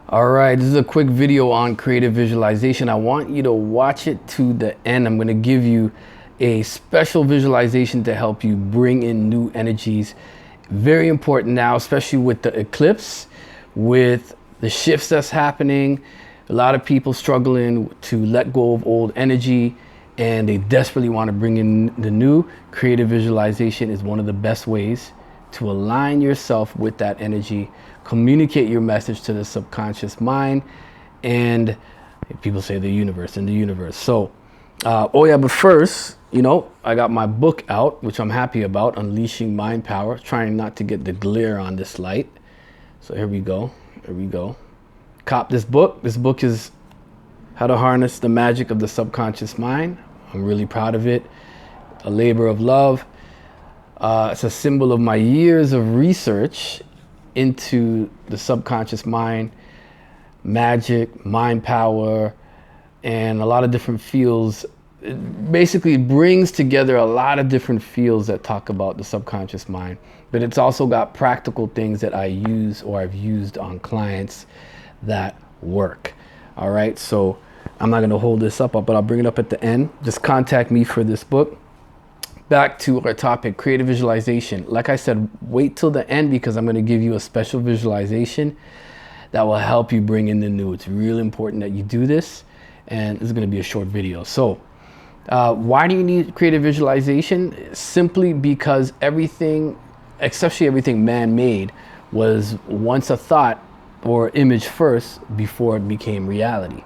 All right, this is a quick video on creative visualization. I want you to watch it to the end. I'm going to give you a special visualization to help you bring in new energies. Very important now, especially with the eclipse, with the shifts that's happening. A lot of people struggling to let go of old energy, and they desperately want to bring in the new. Creative visualization is one of the best ways to align yourself with that energy, communicate your message to the subconscious mind, and people say the universe. So, but first, I got my book out, which I'm happy about, Unleashing Mind Power, trying not to get the glare on this light. So here we go. Cop this book. This book is How to Harness the Magic of the Subconscious Mind. I'm really proud of it. A labor of love. It's a symbol of my years of research into the subconscious mind, magic, mind power, and a lot of different fields. It basically brings together a lot of different fields that talk about the subconscious mind, but it's also got practical things that I use or I've used on clients that work. All right, so I'm not going to hold this up, but I'll bring it up at the end. Just contact me for this book. Back to our topic, creative visualization. Like I said, wait till the end because I'm going to give you a special visualization that will help you bring in the new. It's really important that you do this, and this is going to be a short video. So why do you need creative visualization? Simply because everything, especially everything man-made, was once a thought or image first before it became reality.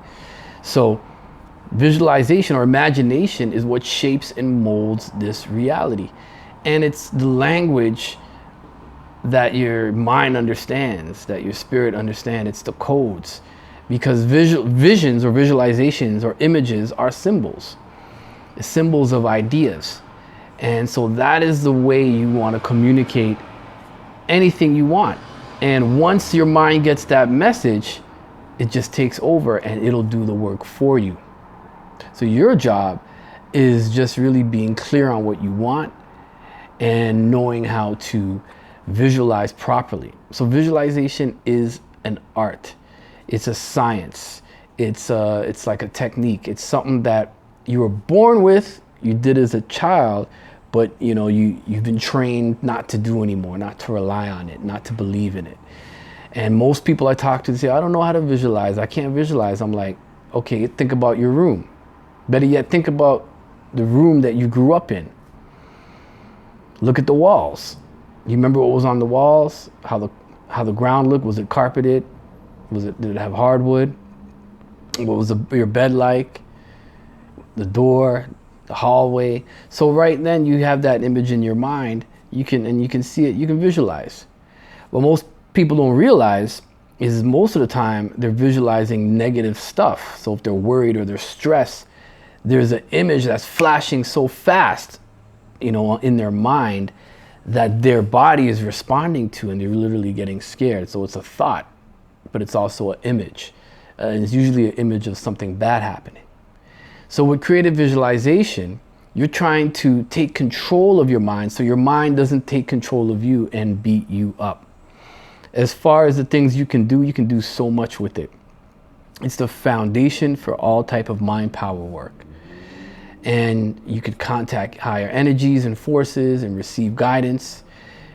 So visualization or imagination is what shapes and molds this reality. And it's the language that your mind understands, that your spirit understands. It's the codes. Because visions or visualizations or images are symbols. Symbols of ideas. And so that is the way you want to communicate anything you want. And once your mind gets that message, it just takes over and it'll do the work for you. So your job is just really being clear on what you want and knowing how to visualize properly. So visualization is an art. It's a science. It's like a technique. It's something that you were born with, you did as a child, but you've been trained not to do anymore, not to rely on it, not to believe in it. And most people I talk to say, I don't know how to visualize. I can't visualize. I'm like, okay, think about your room. Better yet, think about the room that you grew up in. Look at the walls. You remember what was on the walls? How the ground looked? Was it carpeted? Did it have hardwood? What was your bed like? The door, the hallway. So right then you have that image in your mind. You can see it. You can visualize. What most people don't realize is most of the time they're visualizing negative stuff. So if they're worried or they're stressed, there's an image that's flashing so fast, in their mind that their body is responding to, and they're literally getting scared. So it's a thought, but it's also an image. And it's usually an image of something bad happening. So with creative visualization, you're trying to take control of your mind so your mind doesn't take control of you and beat you up. As far as the things you can do so much with it. It's the foundation for all type of mind power work. And you could contact higher energies and forces and receive guidance.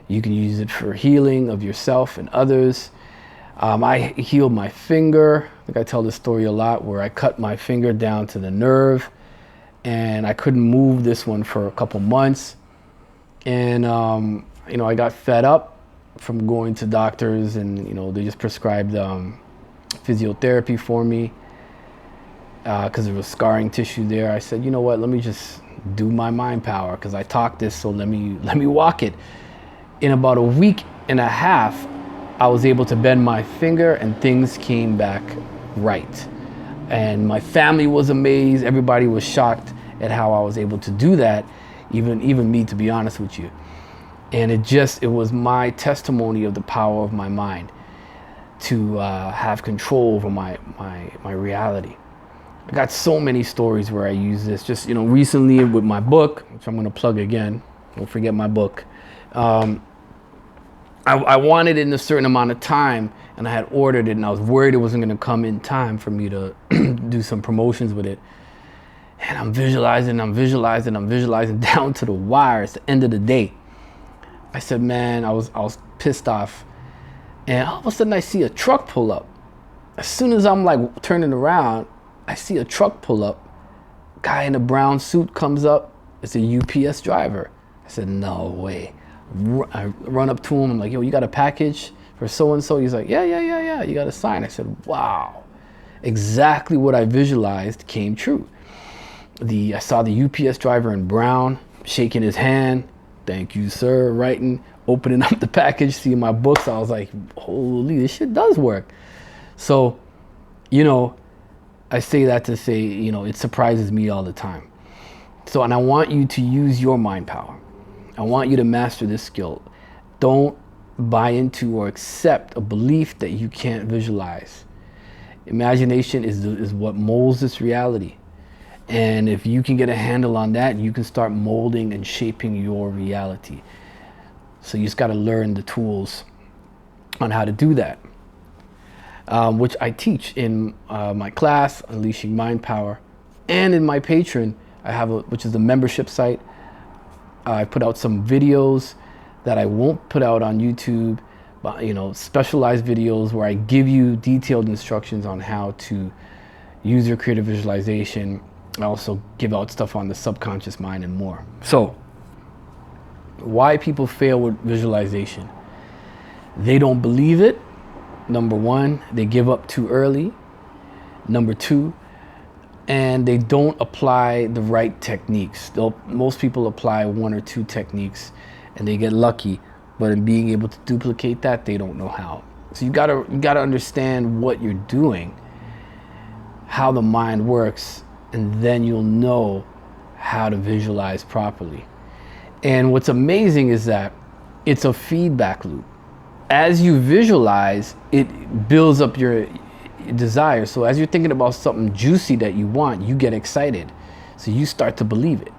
You can use it for healing of yourself and others. I healed my finger. I think I tell this story a lot, where I cut my finger down to the nerve and I couldn't move this one for a couple months. And, I got fed up from going to doctors, and, they just prescribed physiotherapy for me because there was scarring tissue there. I said, you know what, let me just do my mind power because I taught this, so let me walk it. In about a week and a half, I was able to bend my finger and things came back right. And my family was amazed. Everybody was shocked at how I was able to do that, even me, to be honest with you. And it was my testimony of the power of my mind to have control over my reality. I got so many stories where I use this. Just, recently with my book, which I'm going to plug again. Don't forget my book. I wanted it in a certain amount of time, and I had ordered it, and I was worried it wasn't going to come in time for me to do some promotions with it. And I'm visualizing down to the wire. It's the end of the day. I said, man, I was pissed off. And all of a sudden I see a truck pull up. As soon as I'm like turning around, I see a truck pull up. Guy in a brown suit comes up. It's a UPS driver. I said, no way. I run up to him. I'm like, yo, you got a package for so-and-so? He's like, yeah. You got a sign. I said, wow. Exactly what I visualized came true. I saw the UPS driver in brown, shaking his hand. Thank you, sir. Writing, opening up the package, seeing my books. I was like, holy, this shit does work. So, you know, I say that to say, you know, it surprises me all the time. So, and I want you to use your mind power. I want you to master this skill. Don't buy into or accept a belief that you can't visualize. Imagination is what molds this reality. And if you can get a handle on that, you can start molding and shaping your reality. So you just got to learn the tools on how to do that, which I teach in my class, Unleashing Mind Power, and in my Patreon. I have which is the membership site. I put out some videos that I won't put out on YouTube, but, you know, specialized videos where I give you detailed instructions on how to use your creative visualization. I also give out stuff on the subconscious mind and more. So, why people fail with visualization? They don't believe it. Number one, they give up too early. Number two, and they don't apply the right techniques. Most people apply one or two techniques and they get lucky, but in being able to duplicate that, they don't know how. So you gotta understand what you're doing, how the mind works, and then you'll know how to visualize properly. And what's amazing is that it's a feedback loop. As you visualize, it builds up your desire. So as you're thinking about something juicy that you want, you get excited. So you start to believe it.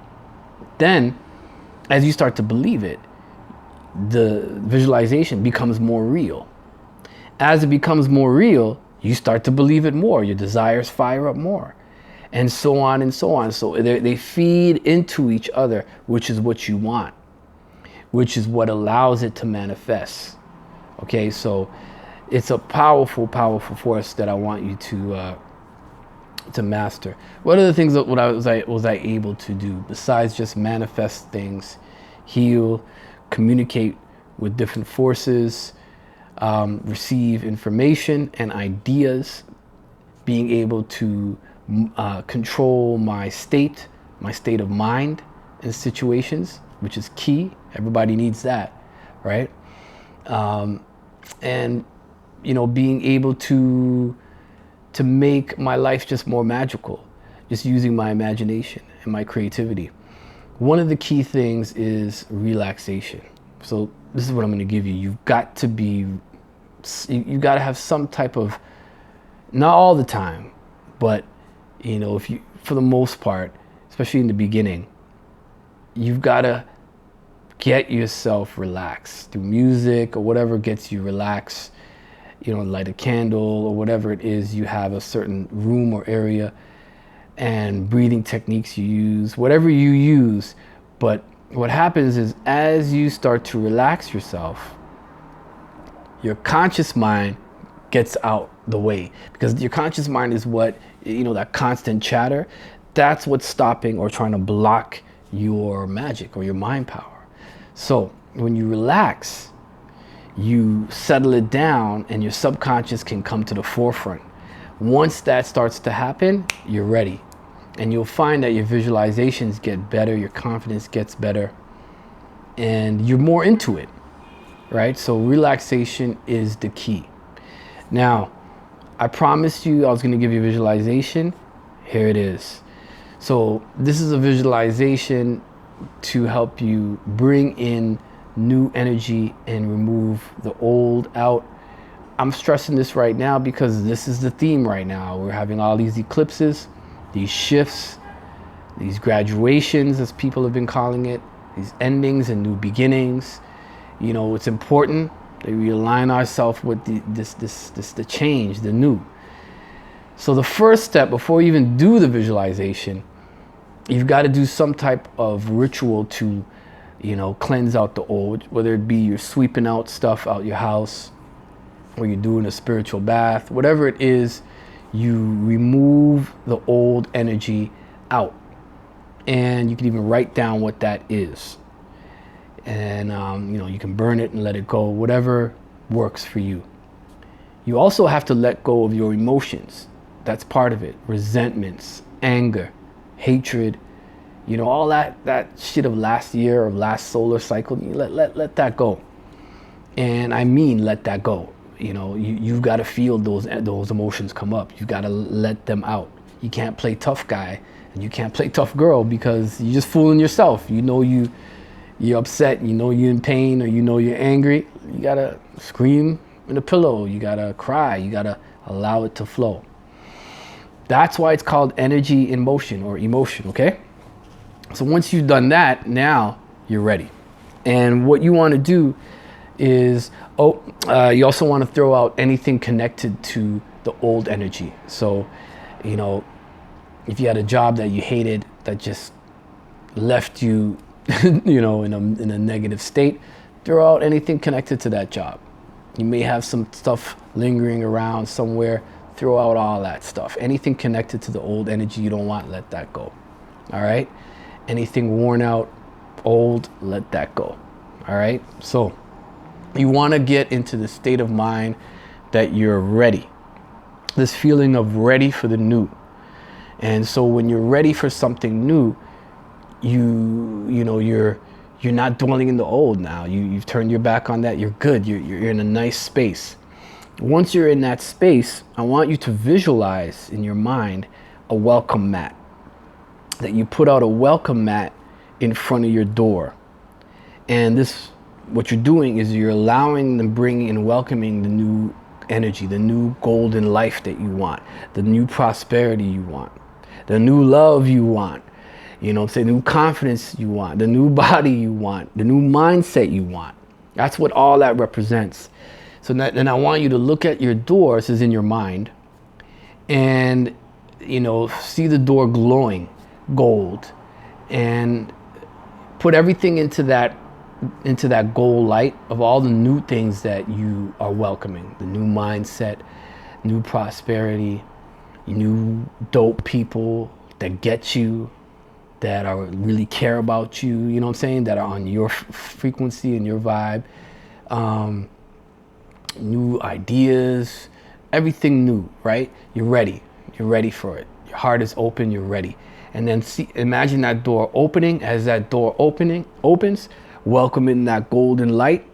Then, as you start to believe it, the visualization becomes more real. As it becomes more real, you start to believe it more. Your desires fire up more. And so on and so on. So they feed into each other, which is what you want, which is what allows it to manifest. Okay, so it's a powerful, powerful force that I want you to master. What are the things that was I able to do besides just manifest things, heal, communicate with different forces, receive information and ideas, being able to control my state of mind in situations, which is key. Everybody needs that, right? And you know, being able to make my life just more magical, just using my imagination and my creativity. One of the key things is relaxation. So this is what I'm going to give you. You've got to have some type of, not all the time, but you know, if you, for the most part, especially in the beginning, you've got to get yourself relaxed through music or whatever gets you relaxed. You know, light a candle or whatever it is you have, a certain room or area, and breathing techniques you use, whatever you use. But what happens is, as you start to relax yourself, your conscious mind gets out the way, because your conscious mind is what, you know, that constant chatter, that's what's stopping or trying to block your magic or your mind power. So when you relax, you settle it down and your subconscious can come to the forefront. Once that starts to happen, you're ready. And you'll find that your visualizations get better, your confidence gets better, and you're more into it, right? So relaxation is the key. Now, I promised you I was going to give you visualization. Here it is. So this is a visualization to help you bring in new energy and remove the old out. I'm stressing this right now because this is the theme right now. We're having all these eclipses, these shifts, these graduations, as people have been calling it, these endings and new beginnings. You know, it's important We align ourselves with the change, the new. So the first step, before you even do the visualization, you've got to do some type of ritual to, cleanse out the old, whether it be you're sweeping out stuff out your house, or you're doing a spiritual bath, whatever it is, you remove the old energy out. And you can even write down what that is. And, you can burn it and let it go, whatever works for you. You also have to let go of your emotions. That's part of it. Resentments, anger, hatred, all that shit of last year, of last solar cycle. You let that go. And I mean, let that go. You've got to feel those emotions come up. You've got to let them out. You can't play tough guy and you can't play tough girl, because you're just fooling yourself. You're upset, you're in pain, or you're angry. You gotta scream in a pillow. You gotta cry. You gotta allow it to flow. That's why it's called energy in motion, or emotion, okay? So once you've done that, now you're ready. And what you want to do is, you also want to throw out anything connected to the old energy. So, if you had a job that you hated, that just left you, in a negative state, throw out anything connected to that job. You may have some stuff lingering around somewhere. Throw out all that stuff. Anything connected to the old energy you don't want, let that go. All right? Anything worn out, old, let that go. All right? So you want to get into the state of mind that you're ready. This feeling of ready for the new. And so when you're ready for something new, you're not dwelling in the old now. You've turned your back on that. You're good. You're in a nice space. Once you're in that space, I want you to visualize in your mind a welcome mat. That you put out a welcome mat in front of your door. And what you're doing is you're allowing them, bringing and welcoming the new energy, the new golden life that you want, the new prosperity you want, the new love you want, new confidence you want, the new body you want, the new mindset you want. That's what all that represents. So then I want you to look at your door, this is in your mind, and, see the door glowing gold, and put everything into that gold light of all the new things that you are welcoming. The new mindset, new prosperity, new dope people that get you, that are really care about you, that are on your frequency and your vibe. New ideas, everything new, right? You're ready for it. Your heart is open, you're ready. And then imagine that door opening. As that door opens, welcoming that golden light.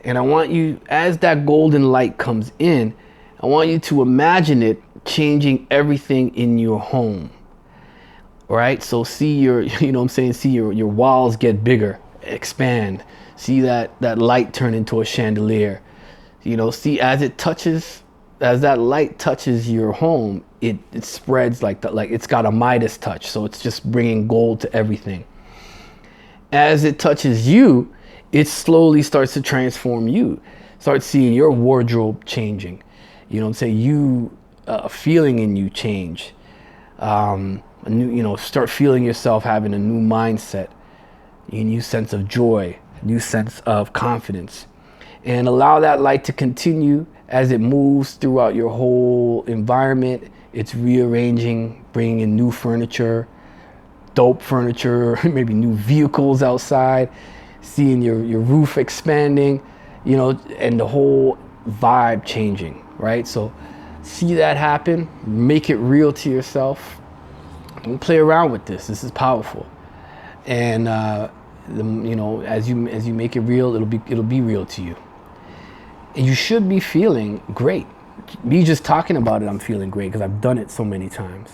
And I want you, as that golden light comes in, I want you to imagine it changing everything in your home. All right? So see see your walls get bigger, expand. See that light turn into a chandelier. See as that light touches your home, it spreads like it's got a Midas touch. So it's just bringing gold to everything. As it touches you, it slowly starts to transform you. Start seeing your wardrobe changing. You feeling in you change. Start feeling yourself having a new mindset, a new sense of joy, a new sense of confidence. And allow that light to continue as it moves throughout your whole environment. It's rearranging, bringing in new furniture, dope furniture, maybe new vehicles outside, seeing your roof expanding, and the whole vibe changing, right? So see that happen, make it real to yourself. Don't play around with this. This is powerful. And as you make it real, it'll be real to you. And you should be feeling great. Me just talking about it, I'm feeling great because I've done it so many times.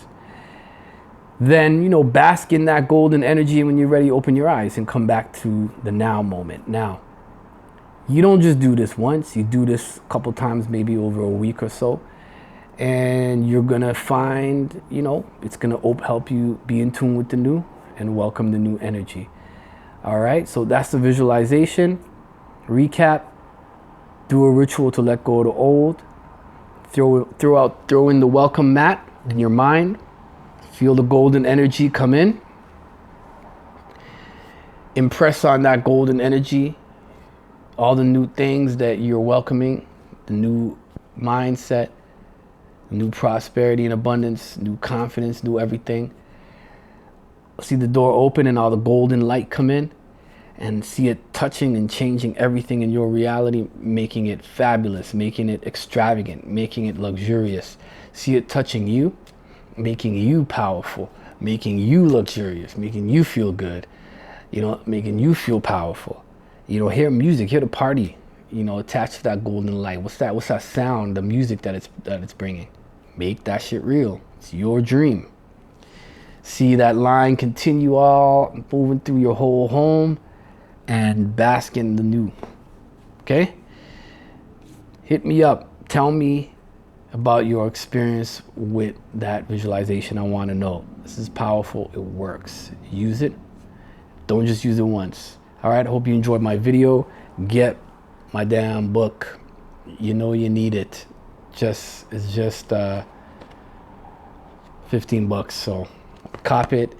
Then, bask in that golden energy, and when you're ready, open your eyes and come back to the now moment. Now, you don't just do this once. You do this a couple times, maybe over a week or so. And you're going to find, it's going to help you be in tune with the new and welcome the new energy. All right, so that's the visualization. Recap. Do a ritual to let go of the old. Throw in the welcome mat in your mind. Feel the golden energy come in. Impress on that golden energy all the new things that you're welcoming, the new mindset, new prosperity and abundance, new confidence, new everything. See the door open and all the golden light come in, and see it touching and changing everything in your reality, making it fabulous, making it extravagant, making it luxurious. See it touching you, making you powerful, making you luxurious, making you feel good, making you feel powerful. Hear music, hear the party, attached to that golden light. What's that sound, the music that it's bringing? Make that shit real. It's your dream. See that line continue all moving through your whole home, and bask in the new. Okay? Hit me up. Tell me about your experience with that visualization. I want to know. This is powerful. It works. Use it. Don't just use it once. All right? I hope you enjoyed my video. Get my damn book. You need it. It's just $15, so cop it.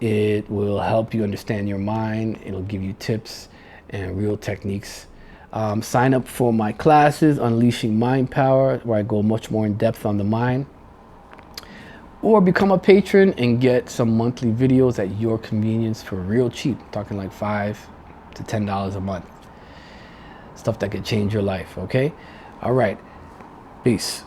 It will help you understand your mind. It'll give you tips and real techniques. Sign up for my classes, Unleashing Mind Power, where I go much more in depth on the mind. Or become a patron and get some monthly videos at your convenience for real cheap. I'm talking like $5 to $10 a month. Stuff that could change your life, okay? All right. Peace.